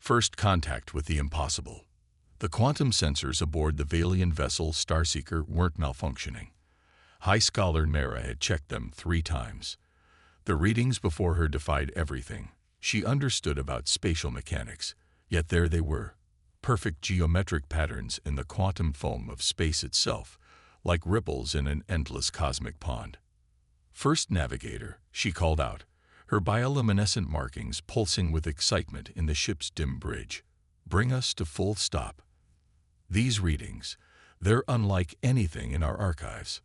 First contact with the impossible. The quantum sensors aboard the Valian vessel Starseeker weren't malfunctioning. High Scholar Naira had checked them 3 times. The readings before her defied everything she understood about spatial mechanics, yet there they were. Perfect geometric patterns in the quantum foam of space itself, like ripples in an endless cosmic pond. "First Navigator," she called out, her bioluminescent markings pulsing with excitement in the ship's dim bridge. "Bring us to full stop. These readings, they're unlike anything in our archives."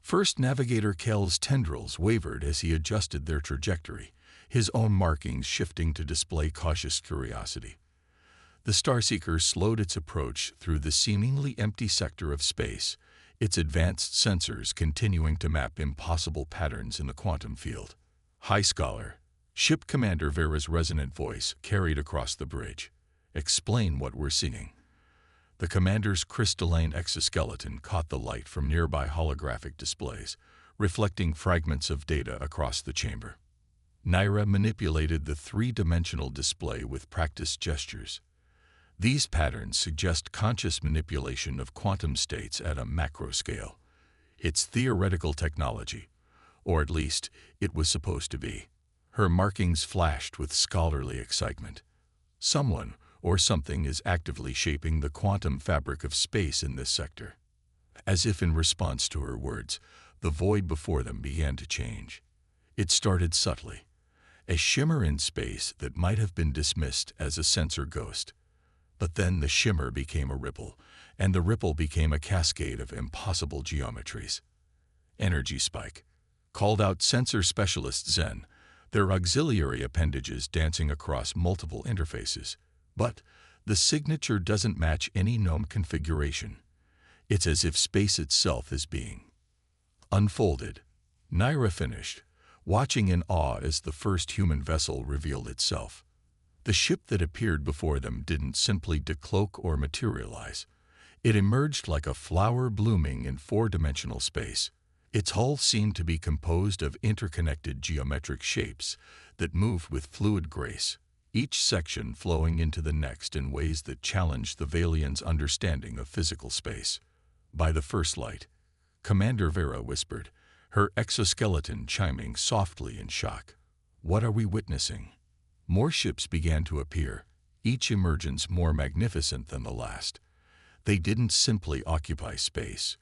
First Navigator Kell's tendrils wavered as he adjusted their trajectory, his own markings shifting to display cautious curiosity. The Starseeker slowed its approach through the seemingly empty sector of space, its advanced sensors continuing to map impossible patterns in the quantum field. "High Scholar," Ship Commander Vera's resonant voice carried across the bridge. "Explain what we're seeing." The commander's crystalline exoskeleton caught the light from nearby holographic displays, reflecting fragments of data across the chamber. Naira manipulated the 3-dimensional display with practiced gestures. These patterns suggest conscious manipulation of quantum states at a macro scale. It's theoretical technology, or at least it was supposed to be. Her markings flashed with scholarly excitement. Someone or something is actively shaping the quantum fabric of space in this sector. As if in response to her words, the void before them began to change. It started subtly, a shimmer in space that might have been dismissed as a sensor ghost. But then the shimmer became a ripple, and the ripple became a cascade of impossible geometries. "Energy spike," called out sensor specialist Zen, their auxiliary appendages dancing across multiple interfaces. But the signature doesn't match any known configuration. It's as if space itself is being unfolded. Naira finished, watching in awe as the first human vessel revealed itself. The ship that appeared before them didn't simply decloak or materialize. It emerged like a flower blooming in 4-dimensional space. Its hull seemed to be composed of interconnected geometric shapes that moved with fluid grace, each section flowing into the next in ways that challenged the Valian's understanding of physical space. By the first light, Commander Vera whispered, her exoskeleton chiming softly in shock. "What are we witnessing?" More ships began to appear, each emergence more magnificent than the last. They didn't simply occupy space.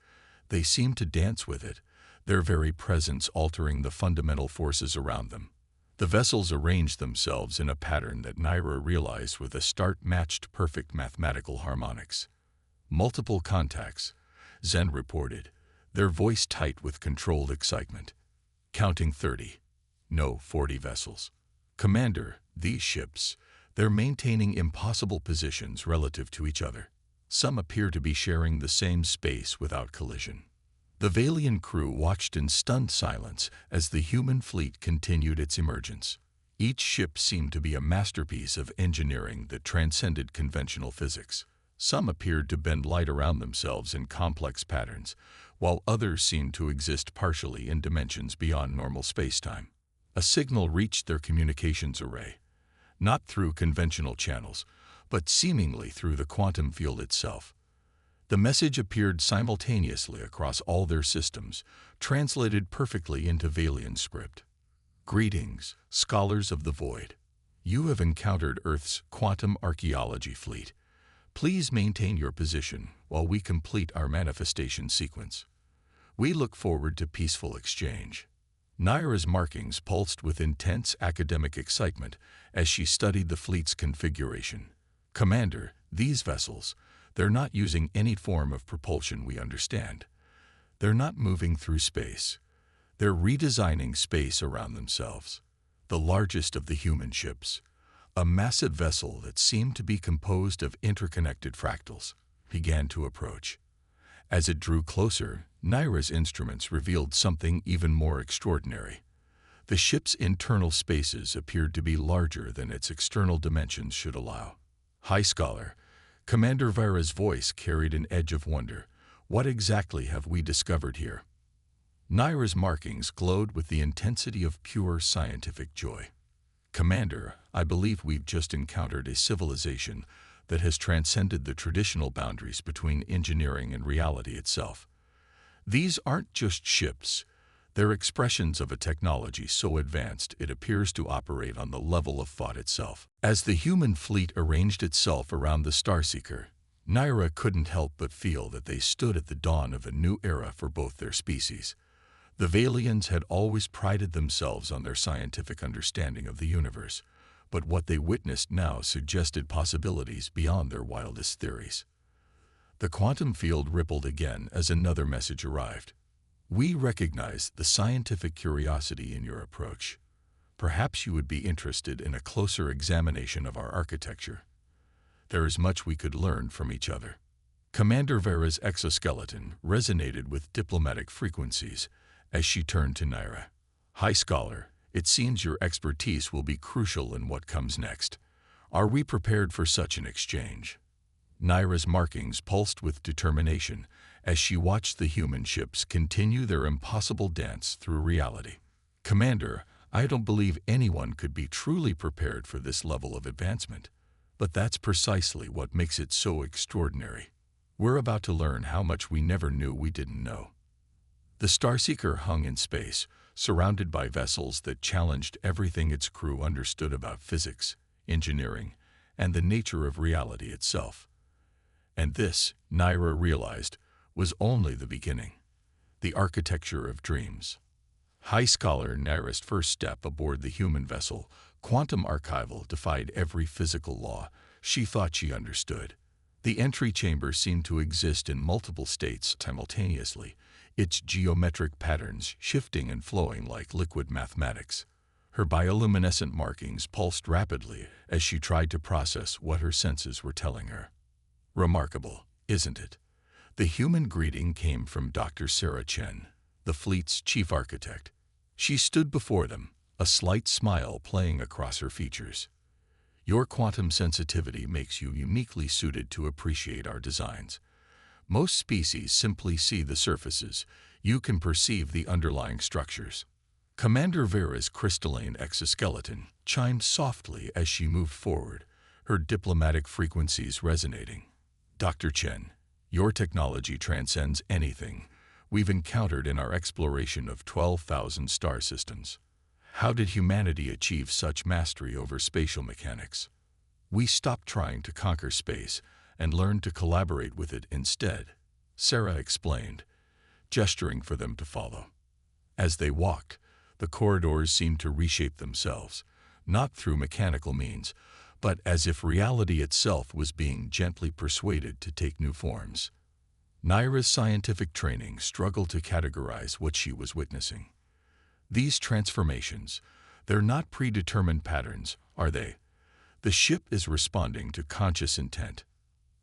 They seemed to dance with it, their very presence altering the fundamental forces around them. The vessels arranged themselves in a pattern that Naira realized with a start-matched perfect mathematical harmonics. "Multiple contacts," Zen reported, their voice tight with controlled excitement. "Counting 30. No, 40 vessels. Commander, these ships, they're maintaining impossible positions relative to each other. Some appear to be sharing the same space without collision." The Valian crew watched in stunned silence as the human fleet continued its emergence. Each ship seemed to be a masterpiece of engineering that transcended conventional physics. Some appeared to bend light around themselves in complex patterns, while others seemed to exist partially in dimensions beyond normal spacetime. A signal reached their communications array, not through conventional channels, but seemingly through the quantum field itself. The message appeared simultaneously across all their systems, translated perfectly into Valian script. "Greetings, scholars of the void. You have encountered Earth's quantum archaeology fleet. Please maintain your position while we complete our manifestation sequence. We look forward to peaceful exchange." Naira's markings pulsed with intense academic excitement as she studied the fleet's configuration. "Commander, these vessels, they're not using any form of propulsion we understand. They're not moving through space. They're redesigning space around themselves. The largest of the human ships, a massive vessel that seemed to be composed of interconnected fractals, began to approach. As it drew closer, Naira's instruments revealed something even more extraordinary. The ship's internal spaces appeared to be larger than its external dimensions should allow. "High Scholar," Commander Vera's voice carried an edge of wonder. "What exactly have we discovered here?" Naira's markings glowed with the intensity of pure scientific joy. Commander, I believe we've just encountered a civilization that has transcended the traditional boundaries between engineering and reality itself. These aren't just ships. They're expressions of a technology so advanced it appears to operate on the level of thought itself. As the human fleet arranged itself around the Starseeker, Naira couldn't help but feel that they stood at the dawn of a new era for both their species. The Valians had always prided themselves on their scientific understanding of the universe, but what they witnessed now suggested possibilities beyond their wildest theories. The quantum field rippled again as another message arrived. We recognize the scientific curiosity in your approach. Perhaps you would be interested in a closer examination of our architecture. There is much we could learn from each other. Commander Vera's exoskeleton resonated with diplomatic frequencies as she turned to Naira. High Scholar, it seems your expertise will be crucial in what comes next. Are we prepared for such an exchange? Naira's markings pulsed with determination as she watched the human ships continue their impossible dance through reality. Commander, I don't believe anyone could be truly prepared for this level of advancement, but that's precisely what makes it so extraordinary. We're about to learn how much we never knew we didn't know. The Starseeker hung in space, surrounded by vessels that challenged everything its crew understood about physics, engineering, and the nature of reality itself. And this, Naira realized, was only the beginning. The architecture of dreams. High Scholar Naira's first step aboard the human vessel, quantum archival, defied every physical law she thought she understood. The entry chamber seemed to exist in multiple states simultaneously, its geometric patterns shifting and flowing like liquid mathematics. Her bioluminescent markings pulsed rapidly as she tried to process what her senses were telling her. Remarkable, isn't it? The human greeting came from Dr. Sarah Chen, the fleet's chief architect. She stood before them, a slight smile playing across her features. Your quantum sensitivity makes you uniquely suited to appreciate our designs. Most species simply see the surfaces. You can perceive the underlying structures. Commander Vera's crystalline exoskeleton chimed softly as she moved forward, her diplomatic frequencies resonating. Dr. Chen, your technology transcends anything we've encountered in our exploration of 12,000 star systems. How did humanity achieve such mastery over spatial mechanics? We stopped trying to conquer space and learned to collaborate with it instead, Sarah explained, gesturing for them to follow. As they walked, the corridors seemed to reshape themselves, not through mechanical means, but as if reality itself was being gently persuaded to take new forms. Naira's scientific training struggled to categorize what she was witnessing. These transformations, they're not predetermined patterns, are they? The ship is responding to conscious intent.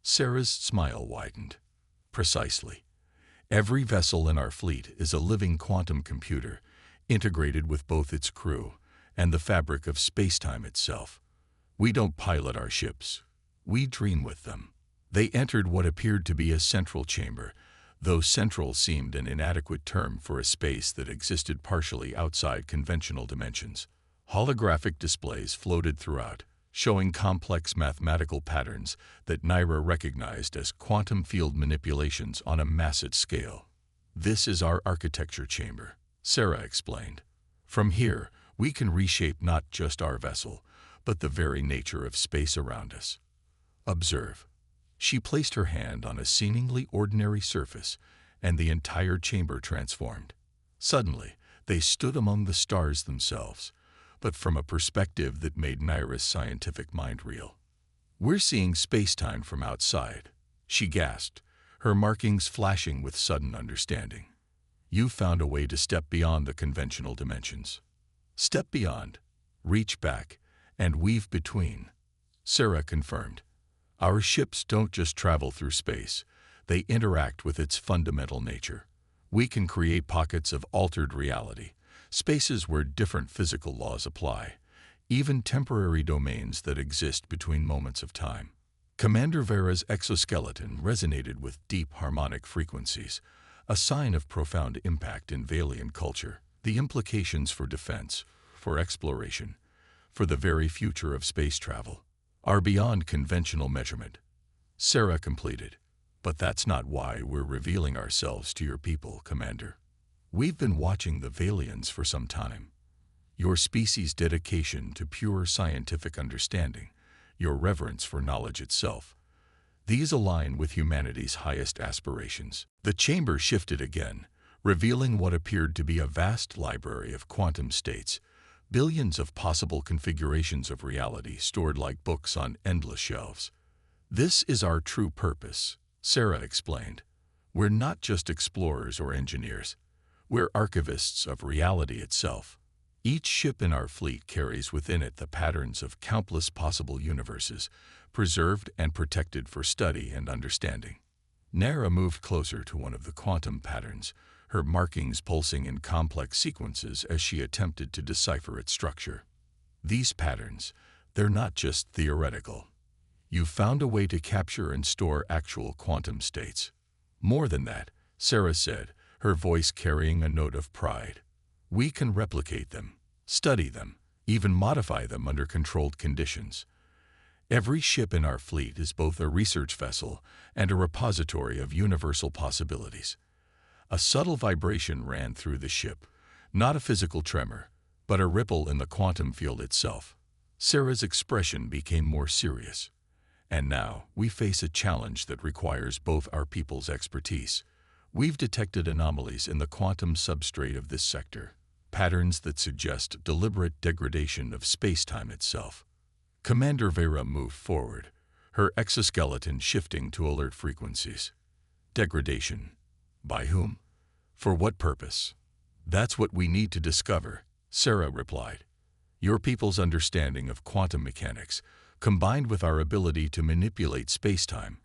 Sarah's smile widened. Precisely. Every vessel in our fleet is a living quantum computer, integrated with both its crew and the fabric of spacetime itself. We don't pilot our ships. We dream with them. They entered what appeared to be a central chamber, though central seemed an inadequate term for a space that existed partially outside conventional dimensions. Holographic displays floated throughout, showing complex mathematical patterns that Naira recognized as quantum field manipulations on a massive scale. This is our architecture chamber, Sarah explained. From here, we can reshape not just our vessel, but the very nature of space around us. Observe. She placed her hand on a seemingly ordinary surface, and the entire chamber transformed. Suddenly, they stood among the stars themselves, but from a perspective that made Naira's scientific mind reel. We're seeing space-time from outside, she gasped, her markings flashing with sudden understanding. You've found a way to step beyond the conventional dimensions. Step beyond, reach back, and weave between, Sarah confirmed. Our ships don't just travel through space, they interact with its fundamental nature. We can create pockets of altered reality, spaces where different physical laws apply, even temporary domains that exist between moments of time. Commander Vera's exoskeleton resonated with deep harmonic frequencies, a sign of profound impact in Valian culture. The implications for defense, for exploration, for the very future of space travel, are beyond conventional measurement. Sarah completed. But that's not why we're revealing ourselves to your people, Commander. We've been watching the Valians for some time. Your species' dedication to pure scientific understanding, your reverence for knowledge itself, these align with humanity's highest aspirations. The chamber shifted again, revealing what appeared to be a vast library of quantum states, billions of possible configurations of reality stored like books on endless shelves. This is our true purpose, Sarah explained. We're not just explorers or engineers. We're archivists of reality itself. Each ship in our fleet carries within it the patterns of countless possible universes, preserved and protected for study and understanding. Nara moved closer to one of the quantum patterns, her markings pulsing in complex sequences as she attempted to decipher its structure. These patterns, they're not just theoretical. You found a way to capture and store actual quantum states. More than that, Sarah said, her voice carrying a note of pride. We can replicate them, study them, even modify them under controlled conditions. Every ship in our fleet is both a research vessel and a repository of universal possibilities. A subtle vibration ran through the ship, not a physical tremor, but a ripple in the quantum field itself. Sarah's expression became more serious. And now, we face a challenge that requires both our people's expertise. We've detected anomalies in the quantum substrate of this sector, patterns that suggest deliberate degradation of space-time itself. Commander Vera moved forward, her exoskeleton shifting to alert frequencies. Degradation. By whom? For what purpose? That's what we need to discover, Sarah replied. Your people's understanding of quantum mechanics, combined with our ability to manipulate space-time,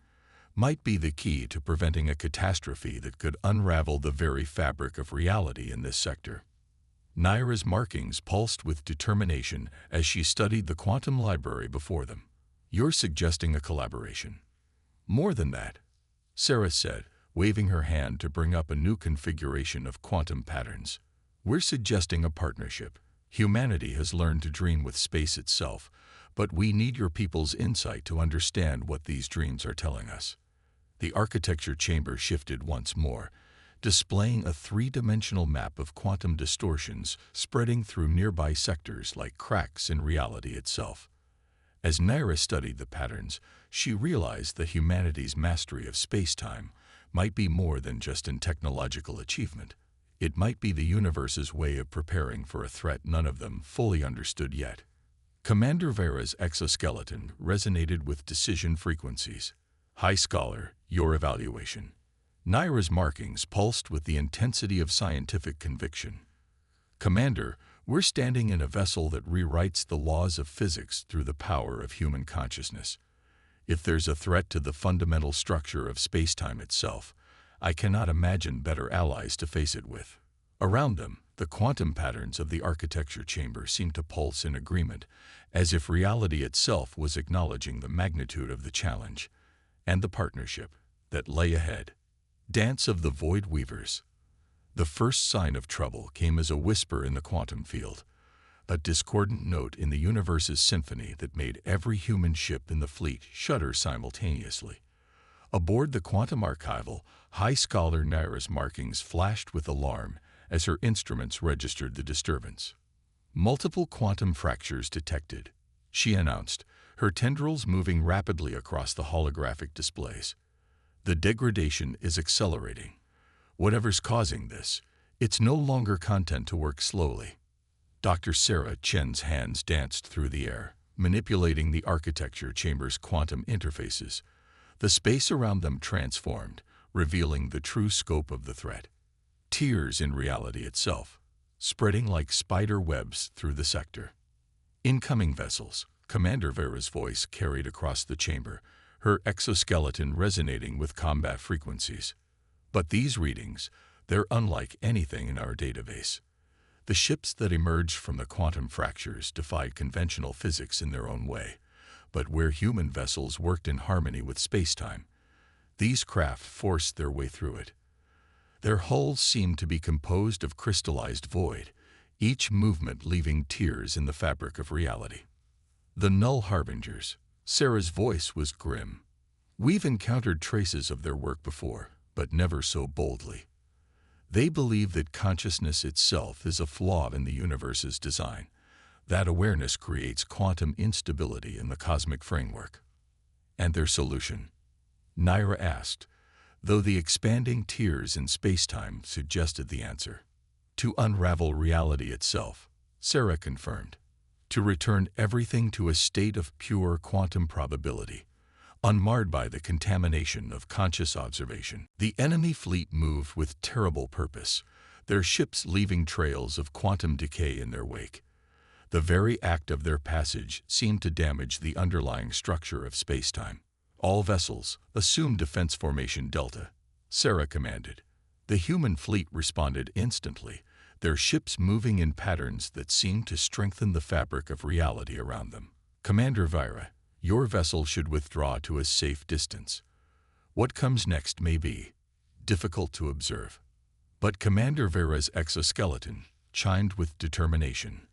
might be the key to preventing a catastrophe that could unravel the very fabric of reality in this sector. Naira's markings pulsed with determination as she studied the quantum library before them. You're suggesting a collaboration. More than that, Sarah said, waving her hand to bring up a new configuration of quantum patterns. We're suggesting a partnership. Humanity has learned to dream with space itself, but we need your people's insight to understand what these dreams are telling us. The architecture chamber shifted once more, displaying a three-dimensional map of quantum distortions spreading through nearby sectors like cracks in reality itself. As Naira studied the patterns, she realized that humanity's mastery of space-time might be more than just an technological achievement. It might be the universe's way of preparing for a threat none of them fully understood yet. Commander Vera's exoskeleton resonated with decision frequencies. High Scholar, your evaluation. Naira's markings pulsed with the intensity of scientific conviction. Commander, we're standing in a vessel that rewrites the laws of physics through the power of human consciousness. If there's a threat to the fundamental structure of space-time itself, I cannot imagine better allies to face it with. Around them, the quantum patterns of the architecture chamber seemed to pulse in agreement, as if reality itself was acknowledging the magnitude of the challenge and the partnership that lay ahead. Dance of the Void Weavers. The first sign of trouble came as a whisper in the quantum field, a discordant note in the universe's symphony that made every human ship in the fleet shudder simultaneously. Aboard the quantum archival, High Scholar Naira's markings flashed with alarm as her instruments registered the disturbance. Multiple quantum fractures detected, she announced, her tendrils moving rapidly across the holographic displays. The degradation is accelerating. Whatever's causing this, it's no longer content to work slowly. Dr. Sarah Chen's hands danced through the air, manipulating the architecture chamber's quantum interfaces. The space around them transformed, revealing the true scope of the threat. Tears in reality itself, spreading like spider webs through the sector. Incoming vessels, Commander Vera's voice carried across the chamber, her exoskeleton resonating with combat frequencies. But these readings, they're unlike anything in our database. The ships that emerged from the quantum fractures defied conventional physics in their own way, but where human vessels worked in harmony with space-time, these craft forced their way through it. Their hulls seemed to be composed of crystallized void, each movement leaving tears in the fabric of reality. The Null Harbingers. Sarah's voice was grim. We've encountered traces of their work before, but never so boldly. They believe that consciousness itself is a flaw in the universe's design. That awareness creates quantum instability in the cosmic framework. And their solution? Naira asked, though the expanding tears in spacetime suggested the answer. To unravel reality itself, Sarah confirmed. To return everything to a state of pure quantum probability, unmarred by the contamination of conscious observation. The enemy fleet moved with terrible purpose, their ships leaving trails of quantum decay in their wake. The very act of their passage seemed to damage the underlying structure of spacetime. All vessels, assume defense formation Delta, Sarah commanded. The human fleet responded instantly, their ships moving in patterns that seemed to strengthen the fabric of reality around them. Commander Vira, your vessel should withdraw to a safe distance. What comes next may be difficult to observe. But Commander Vira's exoskeleton chimed with determination.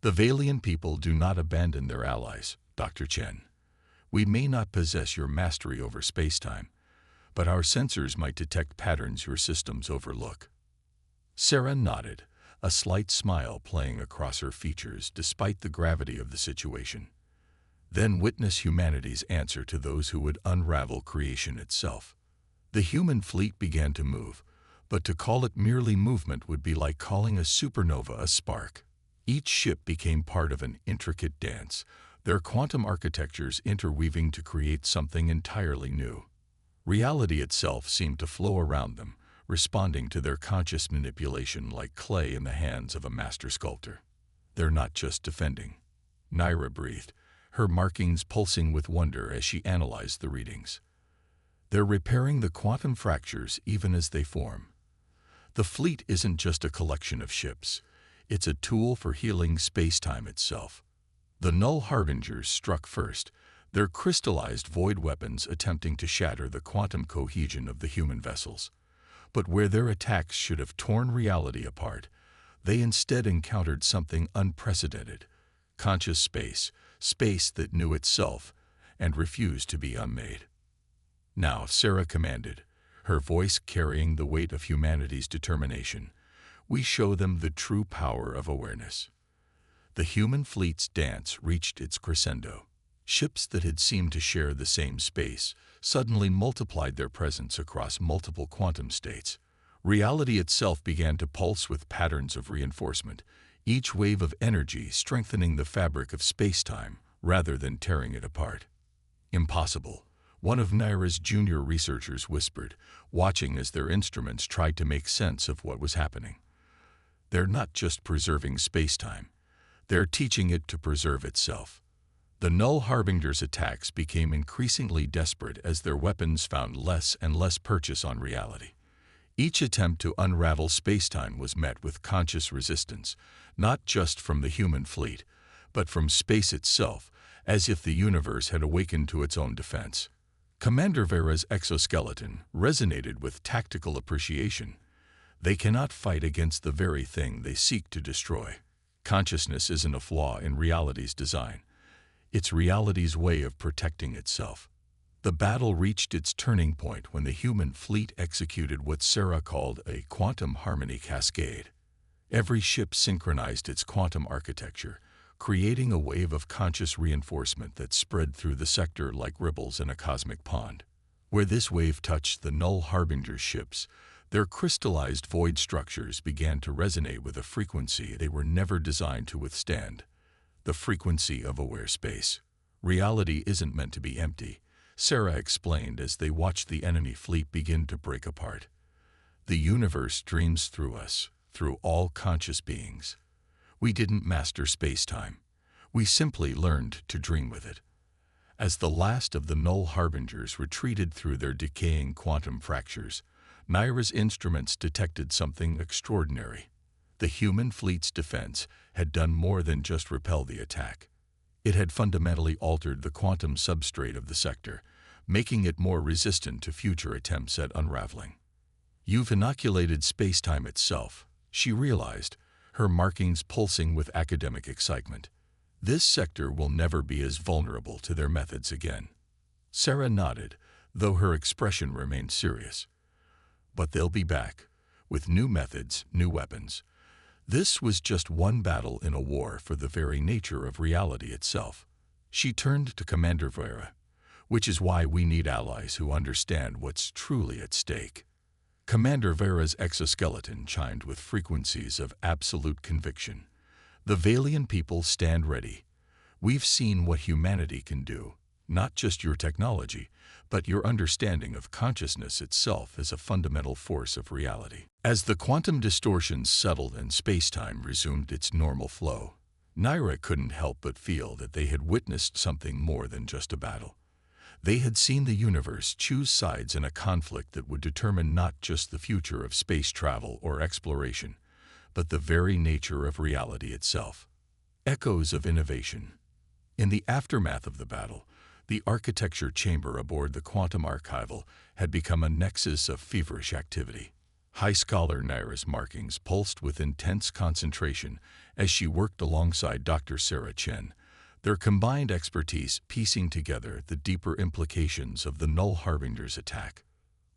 The Valian people do not abandon their allies, Dr. Chen. We may not possess your mastery over spacetime, but our sensors might detect patterns your systems overlook. Sarah nodded, a slight smile playing across her features despite the gravity of the situation. Then witness humanity's answer to those who would unravel creation itself. The human fleet began to move, but to call it merely movement would be like calling a supernova a spark. Each ship became part of an intricate dance, their quantum architectures interweaving to create something entirely new. Reality itself seemed to flow around them, responding to their conscious manipulation like clay in the hands of a master sculptor. They're not just defending. Naira breathed, her markings pulsing with wonder as she analyzed the readings. They're repairing the quantum fractures even as they form. The fleet isn't just a collection of ships. It's a tool for healing spacetime itself. The Null Harbingers struck first, their crystallized void weapons attempting to shatter the quantum cohesion of the human vessels. But where their attacks should have torn reality apart, they instead encountered something unprecedented: conscious space, space that knew itself and refused to be unmade. Now, Sarah commanded, her voice carrying the weight of humanity's determination, we show them the true power of awareness. The human fleet's dance reached its crescendo. Ships that had seemed to share the same space suddenly multiplied their presence across multiple quantum states. Reality itself began to pulse with patterns of reinforcement, each wave of energy strengthening the fabric of spacetime rather than tearing it apart. Impossible, one of Naira's junior researchers whispered, watching as their instruments tried to make sense of what was happening. They're not just preserving spacetime, they're teaching it to preserve itself. The Null Harbingers' attacks became increasingly desperate as their weapons found less and less purchase on reality. Each attempt to unravel spacetime was met with conscious resistance, not just from the human fleet, but from space itself, as if the universe had awakened to its own defense. Commander Vera's exoskeleton resonated with tactical appreciation. They cannot fight against the very thing they seek to destroy. Consciousness isn't a flaw in reality's design. It's reality's way of protecting itself. The battle reached its turning point when the human fleet executed what Sarah called a quantum harmony cascade. Every ship synchronized its quantum architecture, creating a wave of conscious reinforcement that spread through the sector like ripples in a cosmic pond. Where this wave touched the Null Harbinger ships, their crystallized void structures began to resonate with a frequency they were never designed to withstand. The frequency of aware space. Reality isn't meant to be empty, Sarah explained as they watched the enemy fleet begin to break apart. The universe dreams through us, through all conscious beings. We didn't master spacetime. We simply learned to dream with it. As the last of the Null Harbingers retreated through their decaying quantum fractures, Naira's instruments detected something extraordinary. The human fleet's defense had done more than just repel the attack. It had fundamentally altered the quantum substrate of the sector, making it more resistant to future attempts at unraveling. You've inoculated spacetime itself, she realized, her markings pulsing with academic excitement. This sector will never be as vulnerable to their methods again. Sarah nodded, though her expression remained serious. But they'll be back, with new methods, new weapons. This was just one battle in a war for the very nature of reality itself. She turned to Commander Vera, which is why we need allies who understand what's truly at stake. Commander Vera's exoskeleton chimed with frequencies of absolute conviction. The Valian people stand ready. We've seen what humanity can do, not just your technology, but your understanding of consciousness itself as a fundamental force of reality. As the quantum distortions settled and space-time resumed its normal flow, Naira couldn't help but feel that they had witnessed something more than just a battle. They had seen the universe choose sides in a conflict that would determine not just the future of space travel or exploration, but the very nature of reality itself. Echoes of innovation. In the aftermath of the battle, the architecture chamber aboard the Quantum Archival had become a nexus of feverish activity. High Scholar Naira's markings pulsed with intense concentration as she worked alongside Dr. Sarah Chen, their combined expertise piecing together the deeper implications of the Null Harbinger's attack.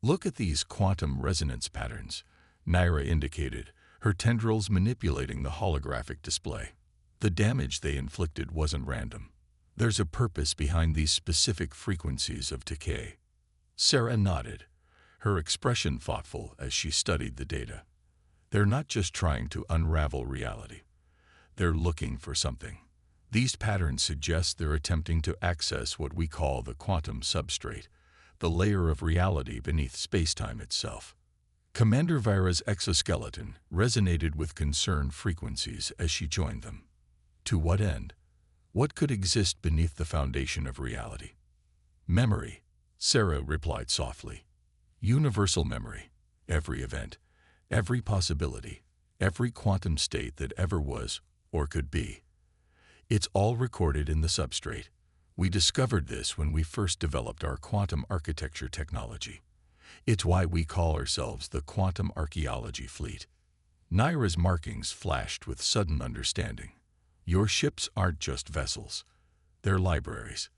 Look at these quantum resonance patterns, Naira indicated, her tendrils manipulating the holographic display. The damage they inflicted wasn't random. There's a purpose behind these specific frequencies of decay. Sarah nodded, her expression thoughtful as she studied the data. They're not just trying to unravel reality. They're looking for something. These patterns suggest they're attempting to access what we call the quantum substrate, the layer of reality beneath spacetime itself. Commander Vera's exoskeleton resonated with concerned frequencies as she joined them. To what end? What could exist beneath the foundation of reality? Memory, Sarah replied softly. Universal memory. Every event, every possibility, every quantum state that ever was or could be. It's all recorded in the substrate. We discovered this when we first developed our quantum architecture technology. It's why we call ourselves the Quantum Archaeology Fleet. Naira's markings flashed with sudden understanding. Your ships aren't just vessels. They're libraries.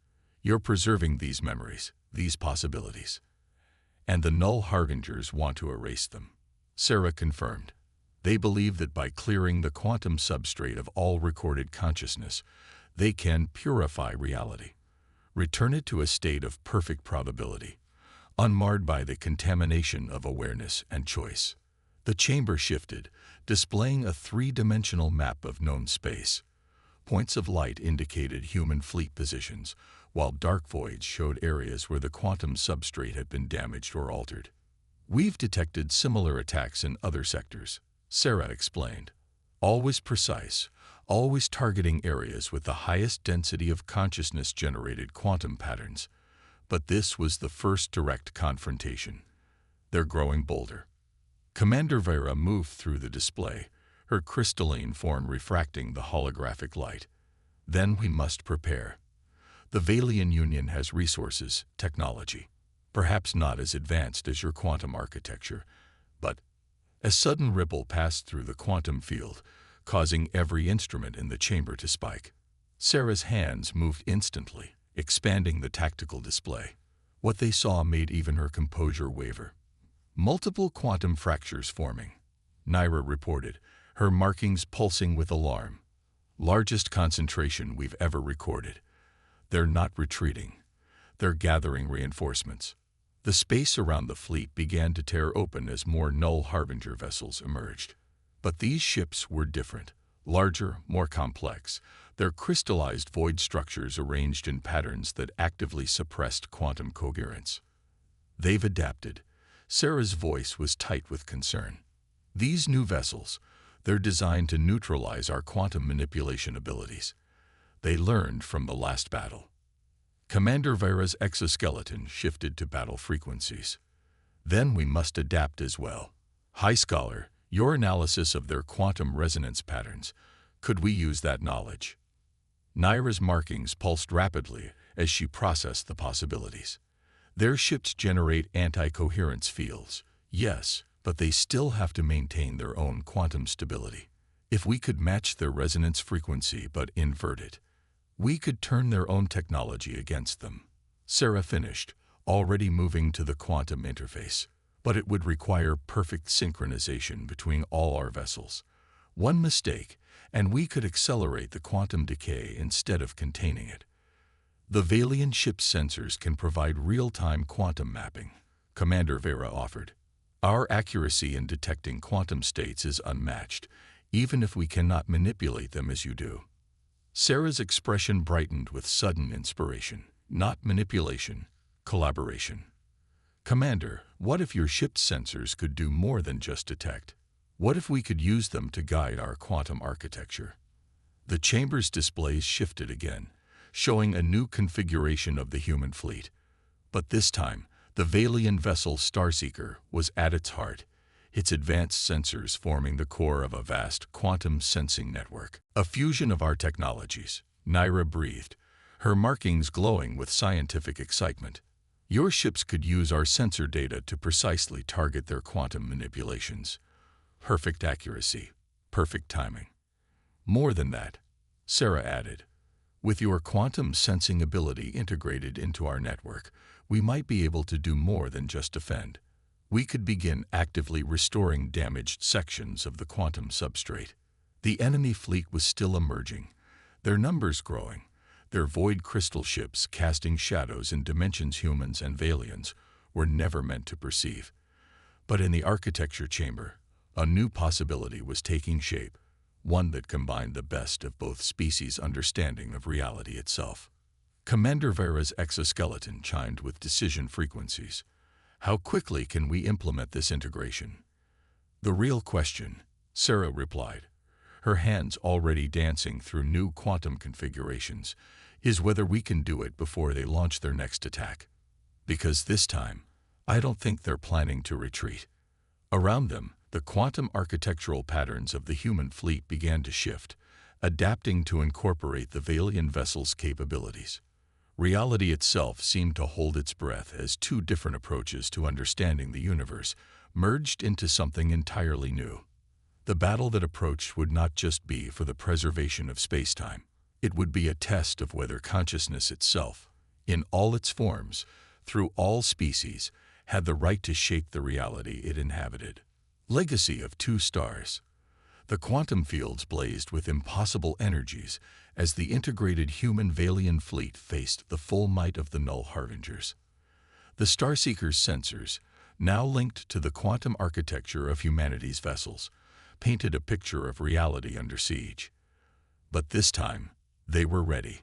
You're preserving these memories, these possibilities. And the Null Harbingers want to erase them. Sarah confirmed. They believe that by clearing the quantum substrate of all recorded consciousness, they can purify reality, return it to a state of perfect probability, unmarred by the contamination of awareness and choice. The chamber shifted, displaying a three-dimensional map of known space. Points of light indicated human fleet positions, while dark voids showed areas where the quantum substrate had been damaged or altered. We've detected similar attacks in other sectors, Sarah explained. Always precise, always targeting areas with the highest density of consciousness-generated quantum patterns. But this was the first direct confrontation. They're growing bolder. Commander Vera moved through the display, her crystalline form refracting the holographic light. Then we must prepare. The Valian Union has resources, technology, perhaps not as advanced as your quantum architecture, but a sudden ripple passed through the quantum field, causing every instrument in the chamber to spike. Sarah's hands moved instantly, expanding the tactical display. What they saw made even her composure waver. Multiple quantum fractures forming, Naira reported, her markings pulsing with alarm. Largest concentration we've ever recorded. They're not retreating. They're gathering reinforcements. The space around the fleet began to tear open as more Null Harbinger vessels emerged. But these ships were different, larger, more complex, their crystallized void structures arranged in patterns that actively suppressed quantum coherence. They've adapted. Sarah's voice was tight with concern. These new vessels, they're designed to neutralize our quantum manipulation abilities. They learned from the last battle. Commander Vera's exoskeleton shifted to battle frequencies. Then we must adapt as well. High Scholar, your analysis of their quantum resonance patterns, could we use that knowledge? Naira's markings pulsed rapidly as she processed the possibilities. Their ships generate anti-coherence fields, yes, but they still have to maintain their own quantum stability. If we could match their resonance frequency but invert it, we could turn their own technology against them. Sarah finished, already moving to the quantum interface. But it would require perfect synchronization between all our vessels. One mistake, and we could accelerate the quantum decay instead of containing it. The Valiant ship's sensors can provide real-time quantum mapping, Commander Vera offered. Our accuracy in detecting quantum states is unmatched, even if we cannot manipulate them as you do. Sarah's expression brightened with sudden inspiration. Not manipulation, collaboration. Commander, what if your ship's sensors could do more than just detect? What if we could use them to guide our quantum architecture? The chamber's displays shifted again, showing a new configuration of the human fleet. But this time, the Valiant vessel Starseeker was at its heart, its advanced sensors forming the core of a vast quantum sensing network. A fusion of our technologies, Naira breathed, her markings glowing with scientific excitement. Your ships could use our sensor data to precisely target their quantum manipulations. Perfect accuracy, perfect timing. More than that, Sarah added, with your quantum sensing ability integrated into our network, we might be able to do more than just defend. We could begin actively restoring damaged sections of the quantum substrate. The enemy fleet was still emerging, their numbers growing, their void crystal ships casting shadows in dimensions humans and Valians were never meant to perceive. But in the architecture chamber, a new possibility was taking shape, one that combined the best of both species' understanding of reality itself. Commander Vera's exoskeleton chimed with decision frequencies. How quickly can we implement this integration? The real question, Sarah replied, her hands already dancing through new quantum configurations, is whether we can do it before they launch their next attack. Because this time, I don't think they're planning to retreat. Around them, the quantum architectural patterns of the human fleet began to shift, adapting to incorporate the Valiant vessel's capabilities. Reality itself seemed to hold its breath as two different approaches to understanding the universe merged into something entirely new. The battle that approached would not just be for the preservation of space-time. It would be a test of whether consciousness itself, in all its forms, through all species, had the right to shape the reality it inhabited. Legacy of two stars. The quantum fields blazed with impossible energies as the integrated human Valiant fleet faced the full might of the Null Harbingers. The Starseeker's sensors, now linked to the quantum architecture of humanity's vessels, painted a picture of reality under siege. But this time, they were ready.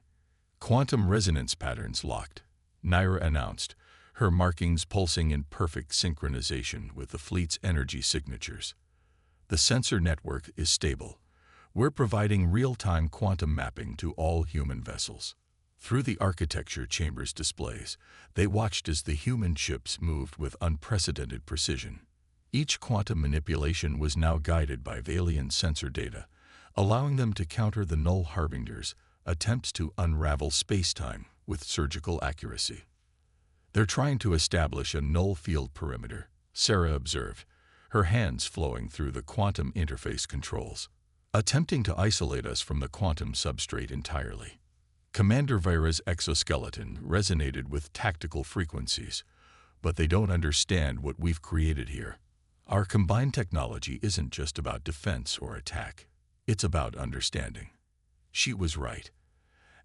Quantum resonance patterns locked, Naira announced, her markings pulsing in perfect synchronization with the fleet's energy signatures. The sensor network is stable. We're providing real-time quantum mapping to all human vessels. Through the architecture chamber's displays, they watched as the human ships moved with unprecedented precision. Each quantum manipulation was now guided by Valiant sensor data, allowing them to counter the Null Harbingers' attempts to unravel space-time with surgical accuracy. They're trying to establish a null field perimeter, Sarah observed, her hands flowing through the quantum interface controls, attempting to isolate us from the quantum substrate entirely. Commander Vera's exoskeleton resonated with tactical frequencies, but they don't understand what we've created here. Our combined technology isn't just about defense or attack. It's about understanding. She was right.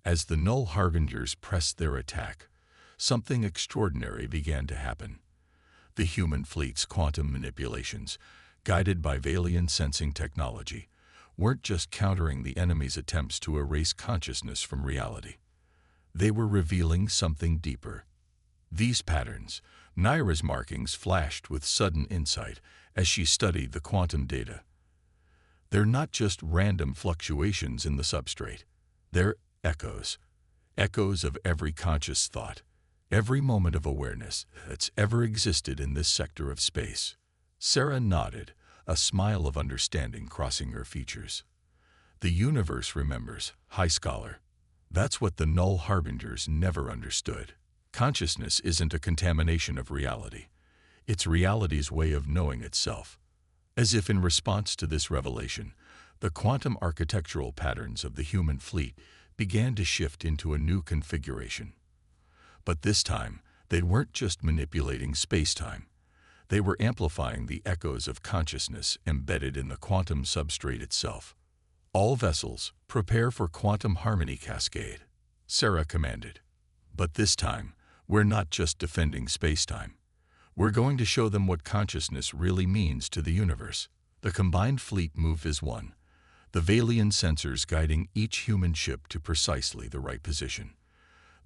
As the Null Harbingers pressed their attack, something extraordinary began to happen. The human fleet's quantum manipulations, guided by Valiant sensing technology, weren't just countering the enemy's attempts to erase consciousness from reality. They were revealing something deeper. These patterns, Naira's markings flashed with sudden insight as she studied the quantum data. They're not just random fluctuations in the substrate. They're echoes of every conscious thought, every moment of awareness that's ever existed in this sector of space. Sarah nodded, a smile of understanding crossing her features. The universe remembers, High Scholar. That's what the Null Harbingers never understood. Consciousness isn't a contamination of reality. It's reality's way of knowing itself. As if in response to this revelation, the quantum architectural patterns of the human fleet began to shift into a new configuration. But this time, they weren't just manipulating space-time. They were amplifying the echoes of consciousness embedded in the quantum substrate itself. All vessels, prepare for quantum harmony cascade, Sarah commanded. But this time, we're not just defending space-time. We're going to show them what consciousness really means to the universe. The combined fleet moved as one, the Valian sensors guiding each human ship to precisely the right position.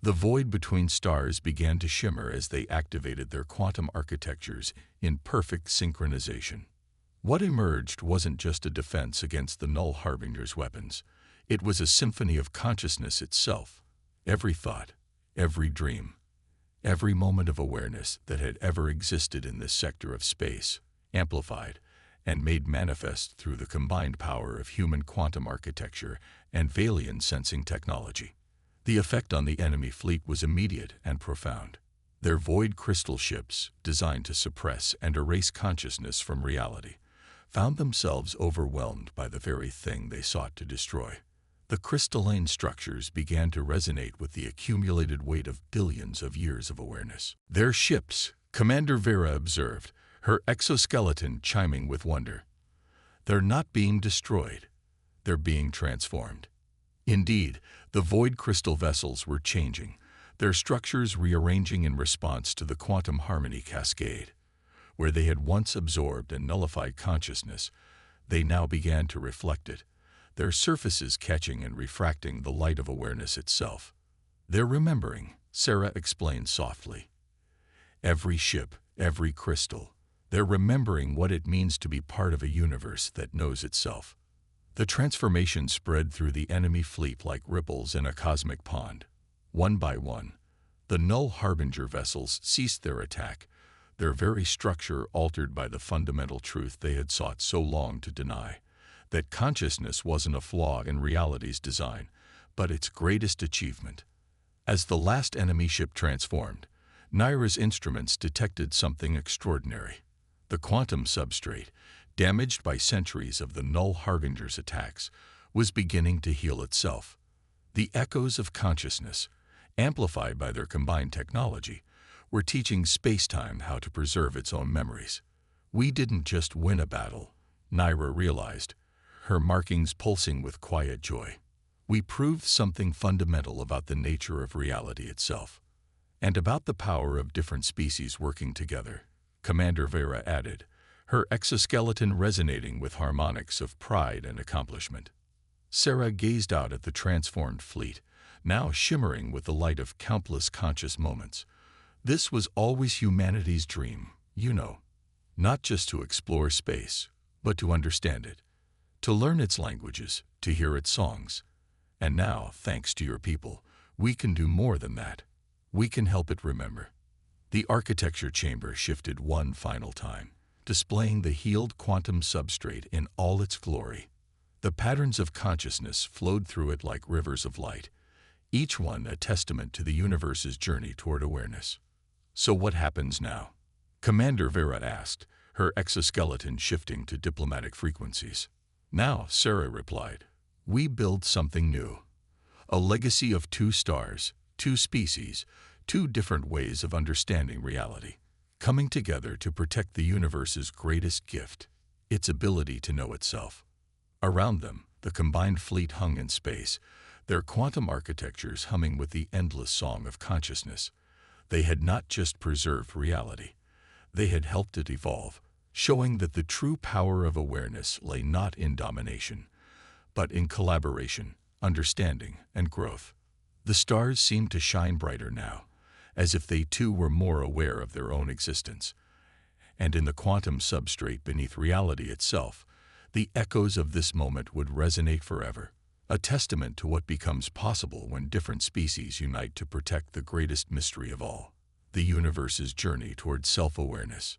The void between stars began to shimmer as they activated their quantum architectures in perfect synchronization. What emerged wasn't just a defense against the Null Harbinger's weapons. It was a symphony of consciousness itself. Every thought, every dream, every moment of awareness that had ever existed in this sector of space, amplified and made manifest through the combined power of human quantum architecture and Valian sensing technology. The effect on the enemy fleet was immediate and profound. Their void crystal ships, designed to suppress and erase consciousness from reality, found themselves overwhelmed by the very thing they sought to destroy. The crystalline structures began to resonate with the accumulated weight of billions of years of awareness. Their ships, Commander Vera observed, her exoskeleton chiming with wonder. They're not being destroyed. They're being transformed. Indeed, the void crystal vessels were changing, their structures rearranging in response to the quantum harmony cascade. Where they had once absorbed and nullified consciousness, they now began to reflect it, their surfaces catching and refracting the light of awareness itself. They're remembering, Sarah explained softly. Every ship, every crystal, they're remembering what it means to be part of a universe that knows itself. The transformation spread through the enemy fleet like ripples in a cosmic pond. One by one, the Null Harbinger vessels ceased their attack, their very structure altered by the fundamental truth they had sought so long to deny, that consciousness wasn't a flaw in reality's design, but its greatest achievement. As the last enemy ship transformed, Naira's instruments detected something extraordinary. The quantum substrate, damaged by centuries of the Null Harbinger's attacks, was beginning to heal itself. The echoes of consciousness, amplified by their combined technology, were teaching space-time how to preserve its own memories. We didn't just win a battle, Naira realized, her markings pulsing with quiet joy. We proved something fundamental about the nature of reality itself, and about the power of different species working together, Commander Vera added, her exoskeleton resonating with harmonics of pride and accomplishment. Sarah gazed out at the transformed fleet, now shimmering with the light of countless conscious moments. This was always humanity's dream, you know, not just to explore space, but to understand it, to learn its languages, to hear its songs. And now, thanks to your people, we can do more than that. We can help it remember. The architecture chamber shifted one final time, displaying the healed quantum substrate in all its glory. The patterns of consciousness flowed through it like rivers of light, each one a testament to the universe's journey toward awareness. So what happens now? Commander Vera asked, her exoskeleton shifting to diplomatic frequencies. Now, Sarah replied, we build something new. A legacy of 2 stars, 2 species, 2 different ways of understanding reality, coming together to protect the universe's greatest gift, its ability to know itself. Around them, the combined fleet hung in space, their quantum architectures humming with the endless song of consciousness. They had not just preserved reality, they had helped it evolve, showing that the true power of awareness lay not in domination, but in collaboration, understanding, and growth. The stars seemed to shine brighter now, as if they too were more aware of their own existence. And in the quantum substrate beneath reality itself, the echoes of this moment would resonate forever, a testament to what becomes possible when different species unite to protect the greatest mystery of all, the universe's journey toward self-awareness.